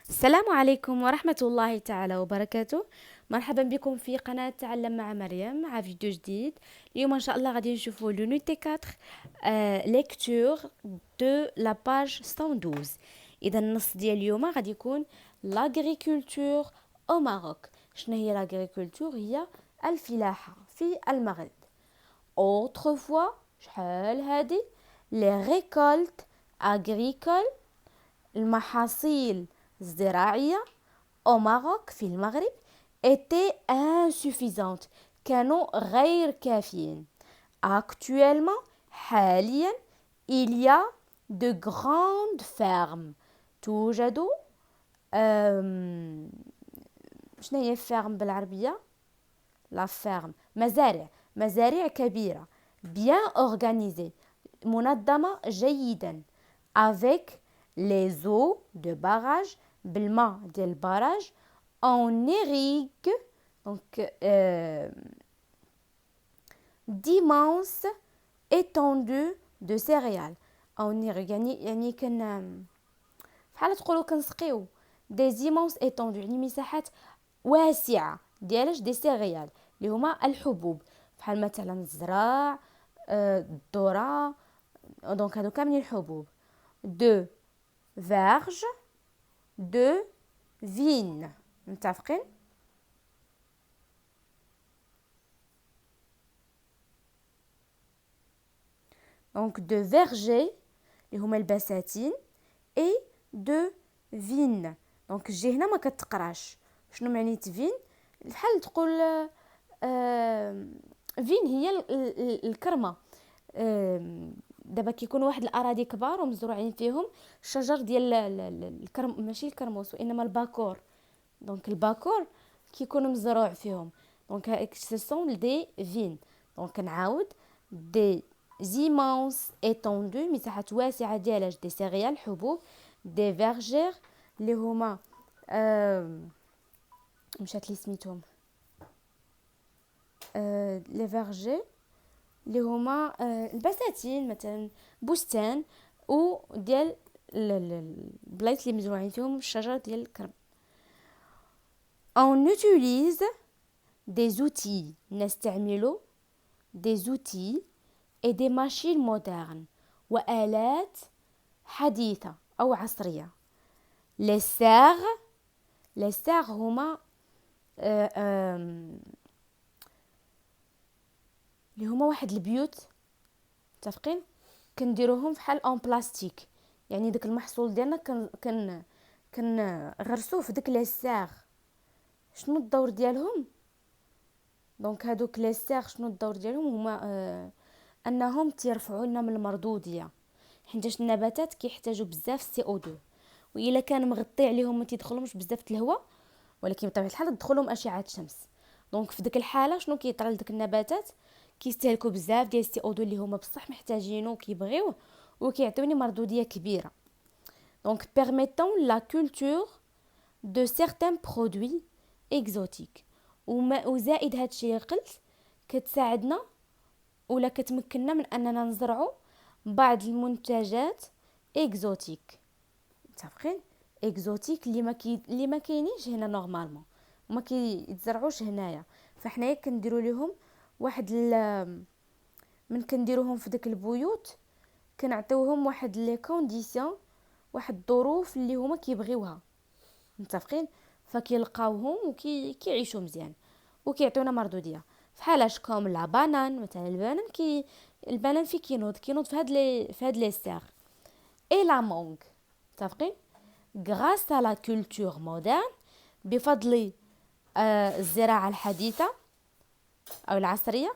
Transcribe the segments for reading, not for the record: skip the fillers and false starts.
السلام عليكم ورحمة الله تعالى وبركاته. مرحبا بكم في قناة تعلم مع مريم مع فيديو جديد. اليوم إن شاء الله غادي نشوفوا لونيتي 4 ليكتور دو لا باج 112. إذا النص ديال اليوم غادي يكون لاغريكولتور أو ماروك. شنو هي لاغريكولتور؟ هي الفلاحة في المغرب. autrefois شحال هادي les récoltes agricoles المحاصيل الزراعية au Maroc في المغرب étaient insuffisantes كانوا غير كافيين. Actuellement حاليا il y a de grandes fermes توجد شنو هي فيرم بالعربية؟ لا فيرم مزارع كبيرة bien organisée منظمة جيدا avec les eaux de barrage بالماء ديال البراج on irrigue donc d'immenses étendues de céréales on irrigue يعني بحال تقولوا كنسقيو des immenses étendues يعني مساحات واسعة ديالاش دي سيريال اللي هما الحبوب بحال مثلا الزراع الذرة دونك هادو كاملين الحبوب دو فيرج دو فين متفقين. دونك دو فيرجي اللي هما البساتين اي دو فين دونك الجي هنا ما كتقراش شنو معنيت فين بحال تقول فين هي الكرمه. دابا كيكون واحد الاراضي كبار ومزروعين فيهم الشجر ديال الكرم ماشي الكرموس وانما الباكور. دونك الباكور كيكون مزروع فيهم دونك سو سون دي فين. دونك نعاود دي زيمونس étendues مساحات واسعه ديالاش دي سيريال حبوب دي فيرجير اللي هما مشات لي سميتهم لي فيرجي اللي هما البساتين مثلا بستان و ديال البلايص اللي مزروعين فيهم الشجر ديال الكرم. on utilise des outils نستعمل des outils et des machines modernes وآلات حديثة أو عصرية. les serres هما اللي هما واحد البيوت متفقين كنديروهم فحال اون بلاستيك يعني داك المحصول ديالنا كنغرسوه في ديك لي سير. شنو الدور ديالهم؟ دونك هادوك لي سير شنو الدور ديالهم؟ هما انهم تيرفعوا لنا من المردوديه حيتاش النباتات كيحتاجوا بزاف سي او 2 والا كان مغطي عليهم ما تيدخلهمش بزاف الهواء ولكن بطبيعه الحال تدخلهم اشعه الشمس. دونك في ديك الحاله شنو كيطرى لديك النباتات؟ كيستهلكوا بزاف ديال السي او 2 اللي هما بصح محتاجينه وكيبغيوه وكيعطيوني مردوديه كبيره. دونك permettant la culture de certains produits exotiques وزائد هادشي اللي قلت كتساعدنا ولا كتمكننا من اننا نزرعوا بعض المنتجات اكزوتيك. متفقين؟ اكزوتيك اللي ما كاينينش هنا نورمالمون وما كيتزرعوش هنايا فحنايا كنديروا لهم واحد من كنديروهم في داك البيوت كنعطيوهم واحد لي كونديسيون واحد الظروف اللي هما كيبغيوها. متفقين؟ فكيلقاوهم وكيعيشوا مزيان وكيعطيونا مردوديه فحالاش كوم لا بانان مثلا البنان في كينوض في هاد لي سير اي لا مونغ. متفقين؟ غراس لا كولتور مودرن بفضل الزراعه الحديثه او العصريه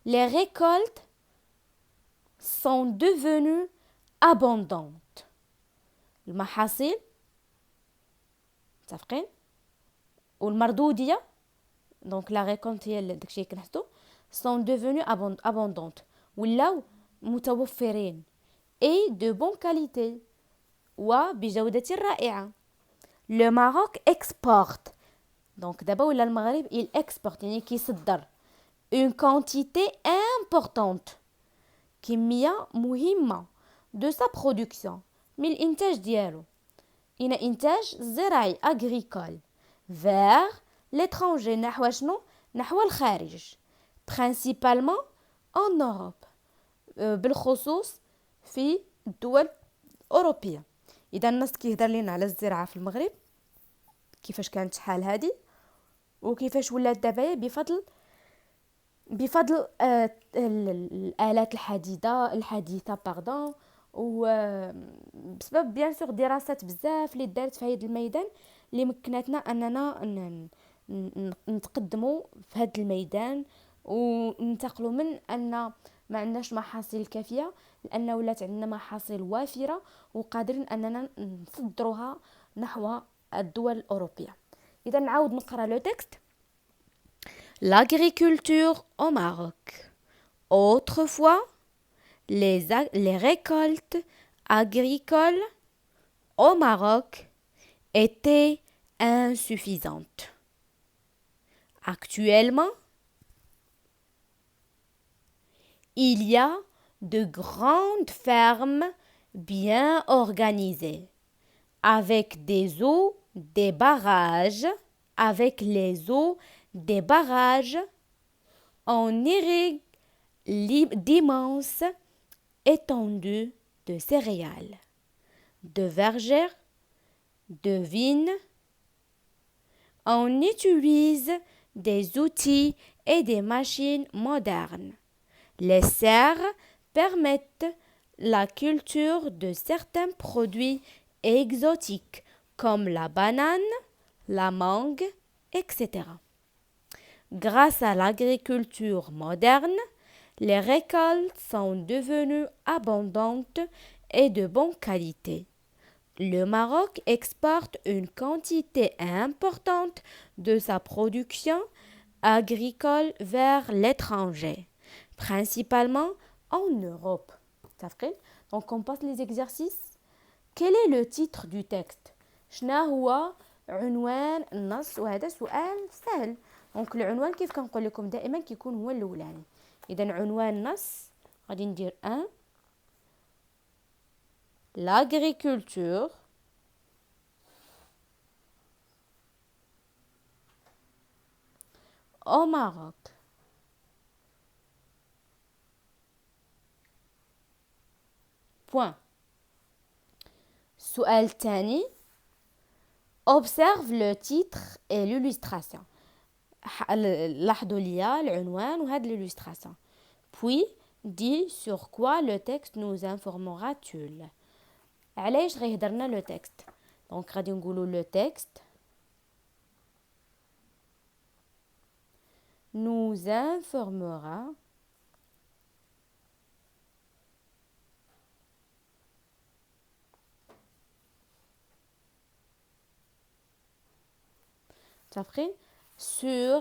les récoltes sont devenues abondantes. المحاصيل متفقين والمردوديه دونك لا ريكولت هي داكشي اللي كنحطو sont devenues abondantes ولاو متوفرين et de bonne qualité وبجودة رائعة. le Maroc exporte دونك دابا ولا المغرب il exporte يعني كيصدر une quantité importante كمية مهمة de sa production من الإنتاج ديالو إن إنتاج زراعي agricole vers l'étranger نحو شنو؟ نحو الخارج principalement en Europe بالخصوص في الدول الأوروبية. إذا النص كيهضر لنا على الزراعة في المغرب كيفاش كانت شحال هادي وكيفاش ولات دابا بفضل الآلات الحديثة وبسبب بيان سور دراسات بزاف اللي دارت في هذا الميدان اللي مكنتنا اننا نتقدموا في هذا الميدان وننتقلوا من ان ما عندناش محاصيل كافيه لان ولات عندنا محاصيل وافره وقادرين اننا نصدروها نحو الدول الاوروبيه. اذا نعاود نقرا لو تكست. L'agriculture au Maroc. Autrefois, les récoltes agricoles au Maroc étaient insuffisantes. Actuellement, il y a de grandes fermes bien organisées, avec les eaux des barrages, on irrigue d'immenses étendues de céréales, de vergers, de vignes. On utilise des outils et des machines modernes. Les serres permettent la culture de certains produits exotiques comme la banane, la mangue, etc. Grâce à l'agriculture moderne, les récoltes sont devenues abondantes et de bonne qualité. Le Maroc exporte une quantité importante de sa production agricole vers l'étranger, principalement en Europe. Donc on passe les exercices. Quel est le titre du texte؟ شنو هو عنوان النص؟ وهذا سؤال سهل. دونك العنوان كيف كنقول لكم دائما كيكون هو الاولاني. اذا عنوان النص غادي ندير 1 l'agriculture au Maroc. Point. السؤال الثاني observe le titre et l'illustration. لاحظوا ليا العنوان وهاد l'illustration. Puis dis sur quoi le texte nous informera-t-il. علاش غيهضرنا لو تكست؟ دونك غادي نقولوا لو تكست nous informera sur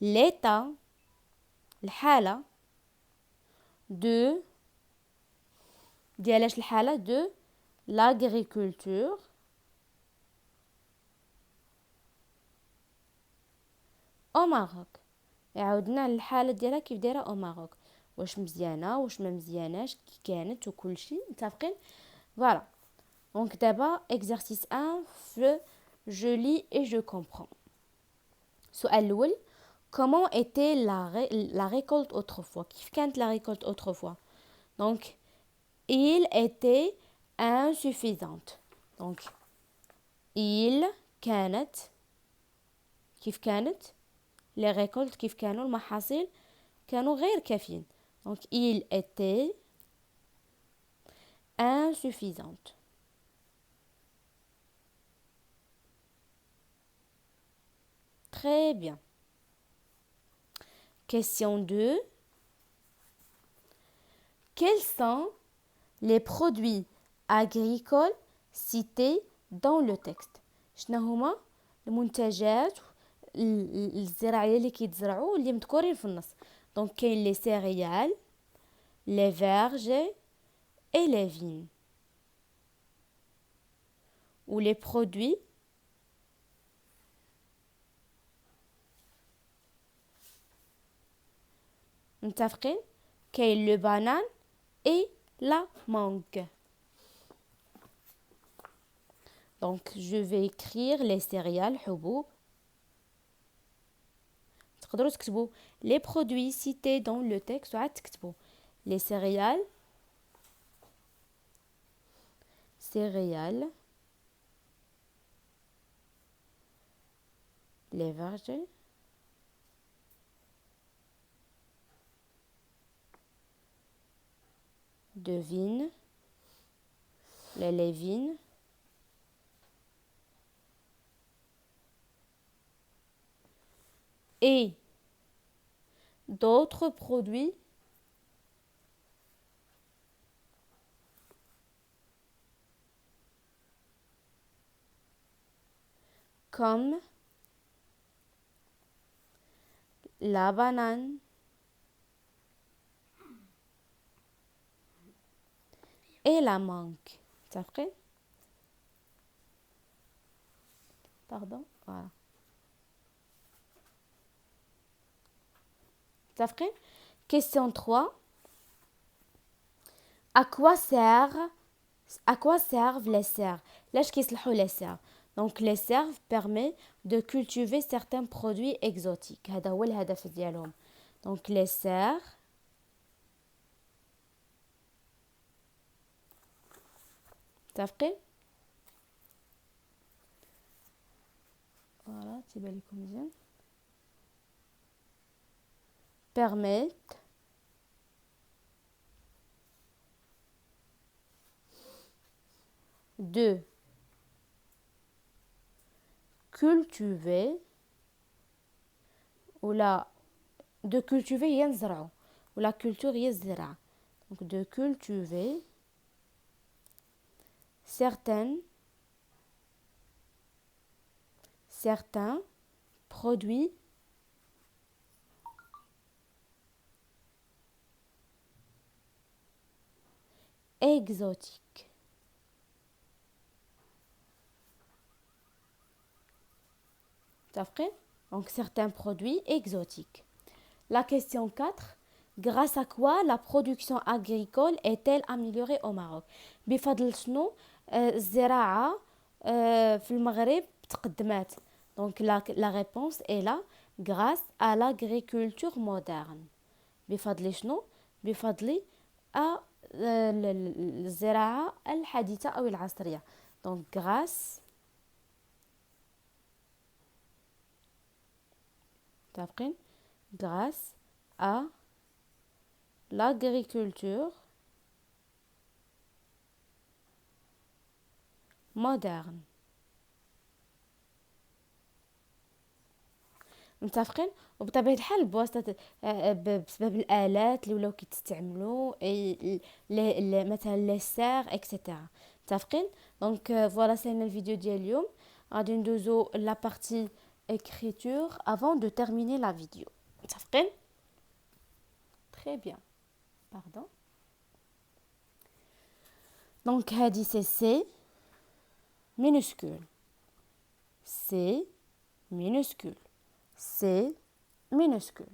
l'état الحالة de ديالاش الحالة de l'agriculture au Maroc. عاودنا الحالة ديالها كيف دايرة au Maroc. واش مزيانة واش ما مزياناش كي كانت وكل شيء متفقين. فوالا دونك دابا exercice 1 je lis et je comprends. السؤال الأول comment était la récolte autrefois. كيف كانت la récolte autrefois. Donc il était insuffisante. Donc il كانت كيف كانت les récoltes كيف كانوا المحاصيل كانوا غير كافيين. Donc il était insuffisante. Très bien. Question 2. Quels sont les produits agricoles cités dans le texte. شنو هما المنتجات الزراعيه اللي كيتزرعوا اللي مذكورين في النص. دونك كاين لي سيريال لي فيرجي et les vignes ou les produits متفقين كاين le banane et la mangue. Donc, je vais écrire les céréales, حبوب. تقدروا تكتبوا les produits cités dans le texte وعاد تكتبوا les céréales, les vergers, de vigne, les légumes, et d'autres produits comme la banane et la mangue. Ça fait? Pardon? Voilà. Ça fait? Question 3. À quoi servent les serres? ليش كيصلحوا les serres? Donc les serres permettent de cultiver certains produits exotiques. هذا هو الهدف ديالهم. Donc les serres متفقين؟ voilà تيبان لكم مزيان. permettent de cultiver ولا de cultiver هي نزرعو ولا culture هي الزراعة. donc de cultiver certains produits exotiques. Donc certains produits exotiques. La question 4. Grâce à quoi la production agricole est-elle améliorée au Maroc? بفضل شنو الزراعة في المغرب تقدمات. Donc la réponse est là, grâce à l'agriculture moderne. بفضل شنو؟ بفضل الزراعة الحديثة أو العصرية. Donc grâce à l'agriculture moderne. متفقين؟ وبطبيعة الحال بواسطة بسبب الآلات اللي ولاو كيتستعملوا مثلا لي سير اكسيتيرا. متفقين؟ دونك فوالا سينا الفيديو ديال اليوم. غادي ندوزو لا بارتي écriture avant de terminer la vidéo. متفقين؟ Très bien. Pardon. Donc هادي C minuscule. C minuscule. C minuscule.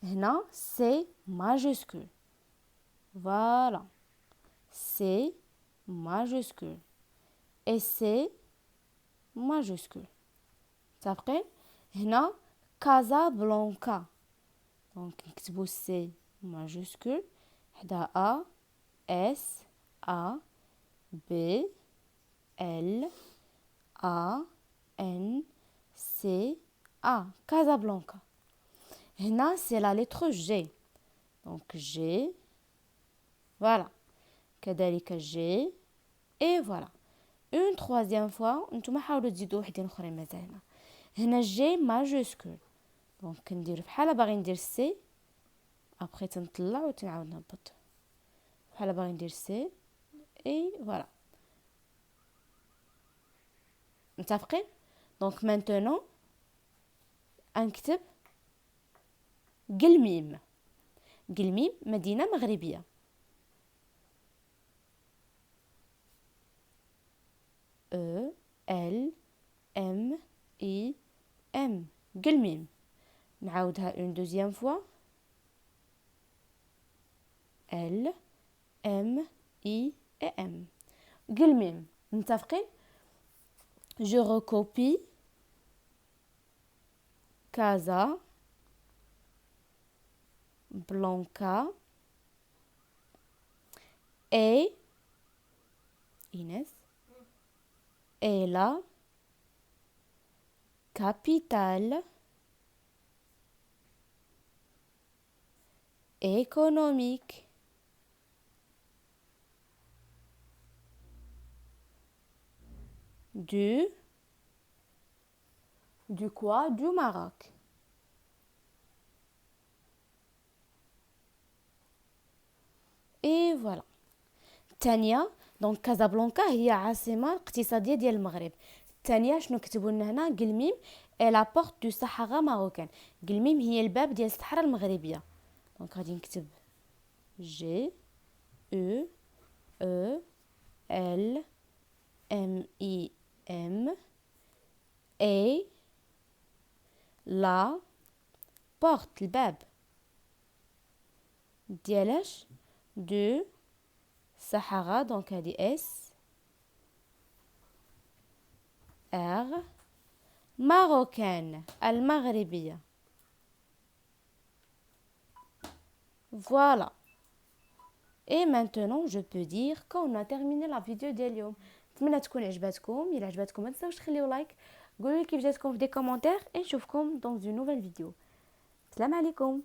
هنا C majuscule. Voilà. C majuscule. Et C majuscule. متفقين؟ هنا Casablanca. Donc نكتبو C majuscule حدا A S A B L A N C A. Casablanca. هنا c'est la lettre G. Donc G. Voilà. كذلك G. Et voilà. Une troisième fois. نتوما حاولوا تزيدوا وحدين اخرين مازال هنا G majuscule. Donc كندير بحال باغي ندير C. après تنطلع وتنعاود نهبط بحال باغي ندير C. Et voilà. متفقين؟ donc maintenant نكتب قلميم. قلميم مدينة مغربية. E L M I M. قلميم. نعاودها une deuxième fois. L M I et M. قلميم متفقين؟ je recopie Casa Blanca et Inès est la capitale économique du quoi? Du Maroc. Et voilà. الثانية دونك كازابلانكا هي عاصمة اقتصادية ديال المغرب. الثانية شنو كتبوا لنا هنا؟ قلميم اي لا بورت دو صحراء ماروكان. قلميم هي الباب ديال الصحراء المغربية. دونك غادي نكتب جي او او ال ام اي ام اي لا بورت الباب ديالاش دو صحراء. دونك هادي اس ار marocaine المغربية. Voilà. Et maintenant je peux dire qu'on a terminé la vidéo ديال اليوم. نتمنى تكون عجبتكم. الا عجبتكم ما تنساوش تخليو لايك، قولوا لي كيف جاتكم في دي كومونتير، et نشوفكم dans une nouvelle vidéo. السلام عليكم.